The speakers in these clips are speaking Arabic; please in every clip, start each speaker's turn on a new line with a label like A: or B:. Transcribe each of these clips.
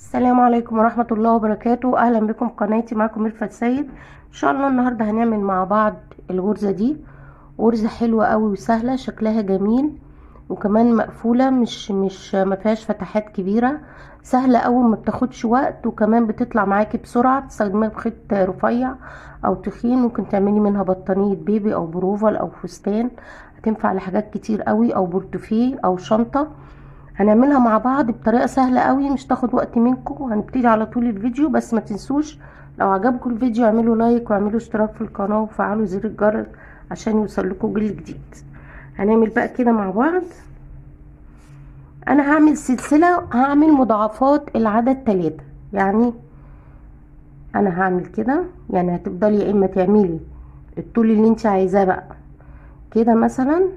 A: السلام عليكم ورحمة الله وبركاته. أهلا بكم في قناتي، معكم ميرفت سيد. إن شاء الله النهاردة هنعمل مع بعض الغرزة دي. غرزة حلوة قوي وسهلة، شكلها جميل وكمان مقفولة، مش ما فيهاش فتحات كبيرة. سهلة قوي، ما بتاخدش وقت، وكمان بتطلع معاكي بسرعة. بتستخدميها بخيط رفيع أو تخين. ممكن تعملي منها بطانية بيبي أو بروفال أو فستان. هتنفع لحاجات كتير قوي، أو بورتوفيه أو شنطة. هنعملها مع بعض بطريقة سهلة قوي، مش تاخد وقت منكم. هنبتدي على طول الفيديو، بس ما تنسوش لو عجبكم الفيديو اعملوا لايك واعملوا اشتراك في القناة وفعلوا زر الجرس عشان يوصل لكم كل جديد. هنعمل بقى كده مع بعض. انا هعمل سلسلة، هعمل مضاعفات العدد 3. يعني انا هعمل كده، يعني هتفضلي يا اما تعملي الطول اللي انت عايزاه بقى كده، مثلا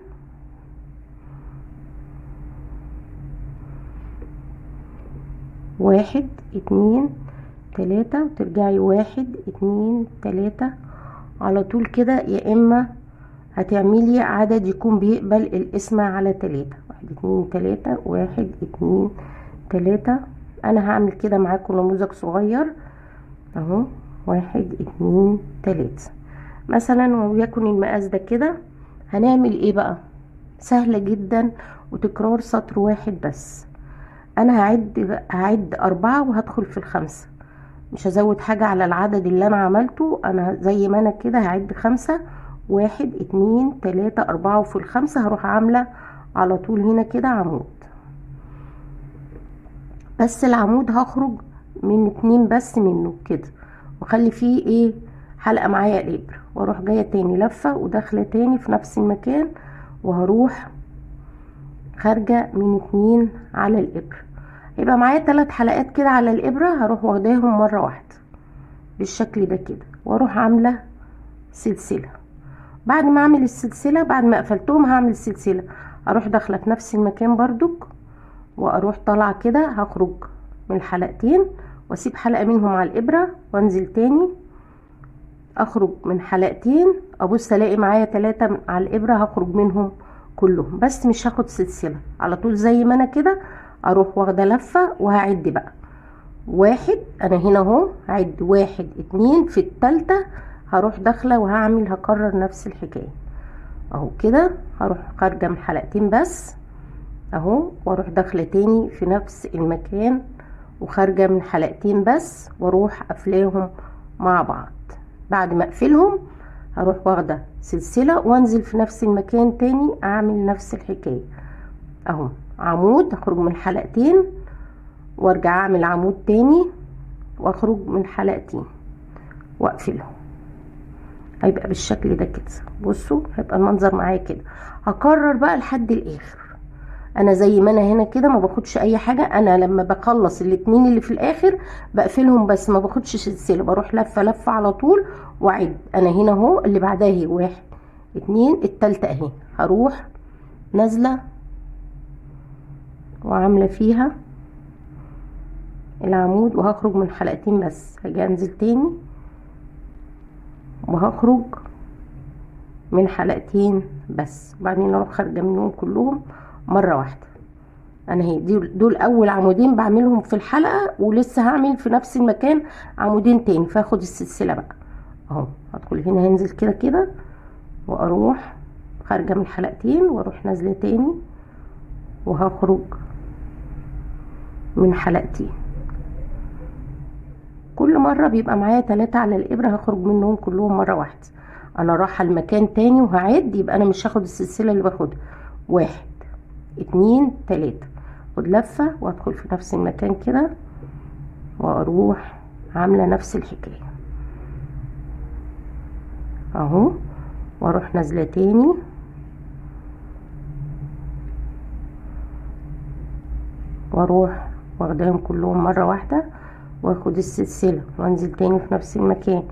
A: واحد اتنين تلاتة، وترجعي واحد اتنين تلاتة على طول كده. يا اما هتعملي عدد يكون بيقبل القسمة على 3، 1 2 3، 1 2 3. انا هعمل كده معاكم نموذج صغير اهو، 1 2 3 مثلا، وليكن المقاس ده كده. هنعمل ايه بقى؟ سهلة جدا، وتكرار سطر واحد بس. انا هعد 4 وهدخل في ال5. مش هزود حاجة على العدد اللي انا عملته. انا زي ما انا كده هعد 5، 1 2 3 4، وفي ال5 هروح عاملة على طول هنا كده عمود. بس العمود هخرج من 2 بس منه كده، واخلي فيه ايه، حلقة معايا الابرة، واروح جاية تاني لفة وداخلة تاني في نفس المكان، وهروح خارجة من 2 على الابرة. يبقى معايا 3 حلقات كده على الابرة. هروح واخداهم مرة واحدة بالشكل ده كده، واروح عاملة سلسلة. بعد ما اعمل السلسلة، بعد ما قفلتهم هعمل سلسلة، اروح داخلة في نفس المكان بردك، واروح طالعة كده. هخرج من الحلقتين واسيب حلقة منهم على الابرة، وانزل تاني اخرج من حلقتين، ابص الاقي معايا 3 على الابرة، هخرج منهم كلهم. بس مش هاخد سلسلة على طول زي ما انا كده. اروح واخدة لفة وهعد بقى واحد. انا هنا اهو هعد 1 2، في التالتة هروح داخلة وهعمل هكرر نفس الحكاية اهو كده. هروح خارجة من حلقتين بس اهو، واروح داخلة تاني في نفس المكان، وخارجة من حلقتين بس، واروح قافلاهم مع بعض. بعد ما اقفلهم هروح واخدة سلسلة وانزل في نفس المكان تاني، اعمل نفس الحكاية اهو. عمود، اخرج من حلقتين وارجع اعمل عمود تاني، واخرج من حلقتين واقفلهم. هيبقى بالشكل ده كده. بصوا هيبقى المنظر معايا كده. هكرر بقى لحد الاخر. انا زي ما انا هنا كده ما باخدش اي حاجة. انا لما بخلص الاتنين اللي في الاخر بقفلهم بس، ما باخدش سلسلة، بروح لفة لفة على طول واعد. انا هنا اهو اللي بعدها اهي 1 2، التالتة اهي. هروح نازلة وعاملة فيها العمود، وهخرج من حلقتين بس. هاجي انزل تاني وهخرج من حلقتين بس، وبعدين اروح خارجه منهم كلهم مره واحده. انا هي دول اول عمودين بعملهم في الحلقه، ولسه هعمل في نفس المكان عمودين تاني، فاخد السلسله بقى اهو. هدخل هنا، هنزل كده كده، واروح خارجه من حلقتين، واروح نازله تاني، وهخرج من حلقتين. كل مرة بيبقى معايا 3 على الإبرة، هخرج منهم كلهم مرة واحدة. أنا رايحة المكان تاني وهعد، يبقى أنا مش هاخد السلسلة اللي باخدها. 1 2 3، خد لفة وادخل في نفس المكان كده، واروح عاملة نفس الحكاية اهو، واروح نازلة تاني، واروح واخداهم كلهم مرة واحدة، واخد السلسلة وانزل تاني في نفس المكان.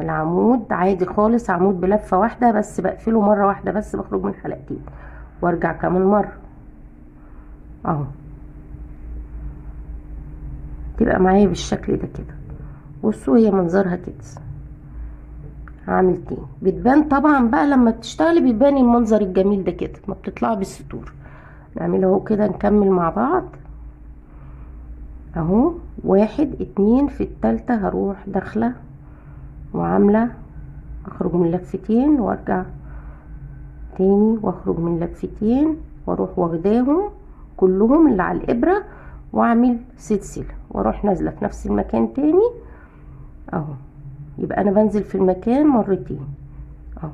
A: العمود عادي خالص، عمود بلفة واحدة بس، بقفله مرة واحدة بس، بخرج من حلقتين وارجع كمان مرة اهو. تبقى معايا بالشكل ده كده. بصوا هي منظرها كده. هعمل تاني. بتبان طبعا بقى لما بتشتغلي، بيبان المنظر الجميل ده كده ما بتطلع بالسطور. نعمل اهو كده، نكمل مع بعض اهو، 1 2 في التالتة هروح داخلة وعاملة، اخرج من لفتين وارجع تاني واخرج من لفتين واروح واخداهم كلهم اللي على الابرة واعمل سلسلة واروح نازلة في نفس المكان تاني اهو. يبقى انا بنزل في المكان مرتين اهو،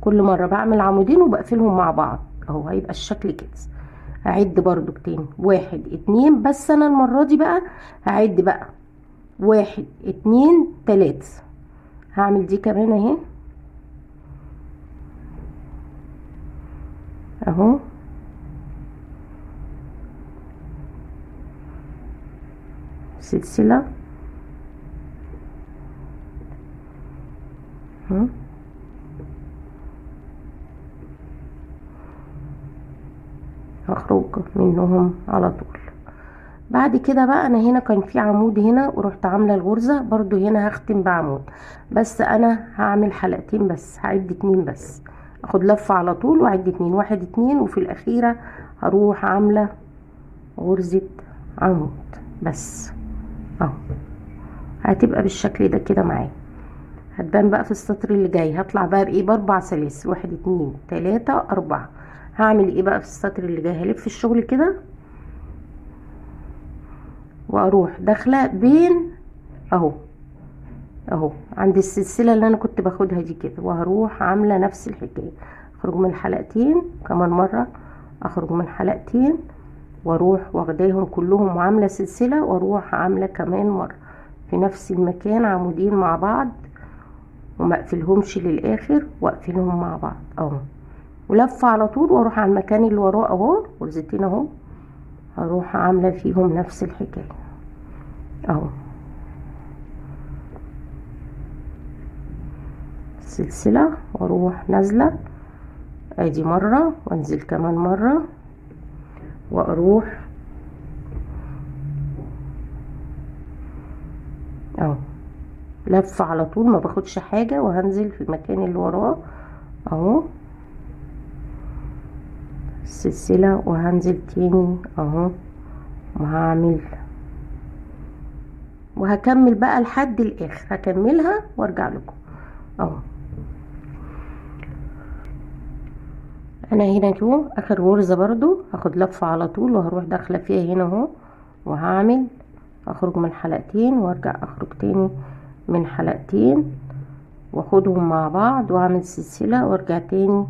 A: كل مرة بعمل عمودين وبقفلهم مع بعض اهو، هيبقى الشكل كده. هعد برضو تاني 1 2، بس انا المرة دي بقى هعد بقى 1 2 3. هعمل دي كمان اهي اهو، سلسلة اهو، هخرج منهم على طول. بعد كده بقى انا هنا كان في عمود هنا ورحت عامله الغرزه برضو، هنا هختم بعمود، بس انا هعمل حلقتين بس، هعد 2 بس، اخد لفه على طول واعد 2 1 2، وفي الاخيره هروح عامله غرزه عمود بس اهو. هتبقى بالشكل ده كده معايا. هتبان بقى في السطر اللي جاي، هطلع بقى بايه، باربع سلاسل، 1 2 3 4. هعمل ايه بقى في السطر اللي جاي، هلف الشغل كده واروح داخله بين اهو اهو عند السلسله اللي انا كنت باخدها دي كده، وهروح عامله نفس الحكايه، اخرج من حلقتين كمان مره، اخرج من حلقتين واروح واخداهم كلهم وعامله سلسله، واروح عامله كمان مره في نفس المكان عمودين مع بعض وما اقفلهمش للاخر، واقفلهم مع بعض اهو، ولفه على طول واروح على المكان اللي وراه اهو، غرزتين اهو، هروح عامله فيهم نفس الحكايه اهو، سلسلة واروح نازلة ادي مرة وانزل كمان مرة واروح اهو، لفة على طول ما باخدش حاجة، وهنزل في المكان اللي وراه اهو، سلسلة وهنزل تاني اهو، وهعمل وهكمل بقى لحد الاخر، هكملها وارجع لكم اهو. انا هنا اهو اخر غرزة برضو هاخد لفة على طول وهروح داخلة فيها هنا اهو، وهعمل اخرج من حلقتين وارجع اخرج تاني من حلقتين واخدهم مع بعض واعمل سلسلة وارجع تاني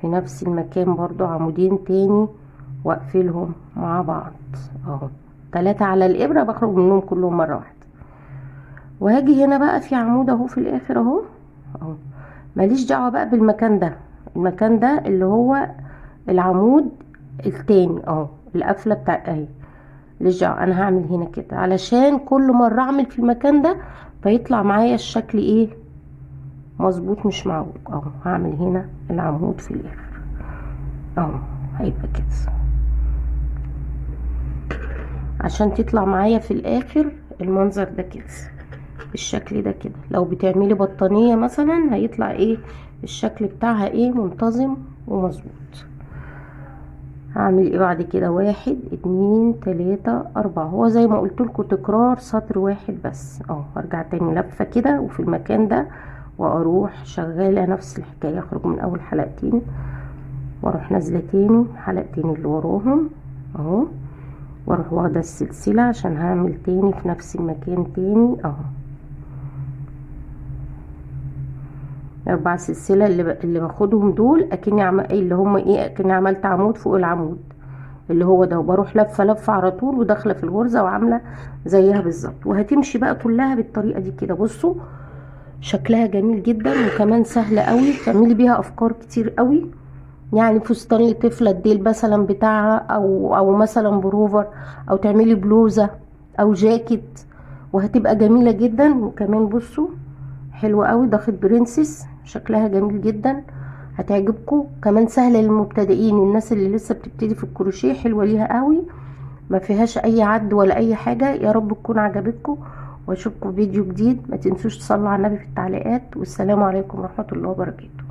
A: في نفس المكان برضو عمودين تاني واقفلهم مع بعض اهو، 3 على الابرة بخرج منهم كلهم مرة واحدة. وهاجي هنا بقى في عمود اهو في الاخر اهو اهو، ماليش دعوة بقى بالمكان ده، المكان ده اللي هو العمود التاني اهو، القفلة بتاع اهي، ماليش دعوة، انا هعمل هنا كده علشان كل مرة اعمل في المكان ده فيطلع معايا الشكل ايه، مظبوط مش معوج اهو. هعمل هنا العمود في الاخر اهو، هيبقى كده عشان تطلع معايا في الاخر المنظر ده كده بالشكل ده كده. لو بتعملي بطانية مثلا هيطلع ايه الشكل بتاعها، ايه، منتظم ومظبوط. هعمل ايه بعد كده، 1 2 3 4، هو زي ما قلت لكم تكرار سطر واحد بس اهو. هرجع تاني لفة كده وفي المكان ده واروح شغالة نفس الحكاية، اخرج من اول حلقتين واروح نازلة تاني حلقتين اللي وراهم اهو، واروح واخدة السلسلة عشان هعمل تاني في نفس المكان تاني اهو، 4 سلسلة اللي باخدهم دول اكني اللي هم ايه، اكني عملت عمود فوق العمود اللي هو ده، وبروح لفة على طول وداخلة في الغرزة وعاملة زيها بالظبط. وهتمشي بقى كلها بالطريقة دي كده. بصوا شكلها جميل جدا وكمان سهلة قوي، تعملي بيها افكار كتير قوي، يعني فستان لطفلة الديل مثلا بتاعها، او مثلا بروفر، او تعملي بلوزة او جاكيت، وهتبقى جميلة جدا. وكمان بصوا حلوة قوي، ضغط برنسس، شكلها جميل جدا، هتعجبكم. كمان سهلة للمبتدئين، الناس اللي لسه بتبتدي في الكروشيه حلوة ليها قوي، ما فيهاش اي عد ولا اي حاجة. يا رب تكون عجبتكم، واشوفكم فيديو جديد. ما تنسوش تصلوا على النبي في التعليقات، والسلام عليكم ورحمة الله وبركاته.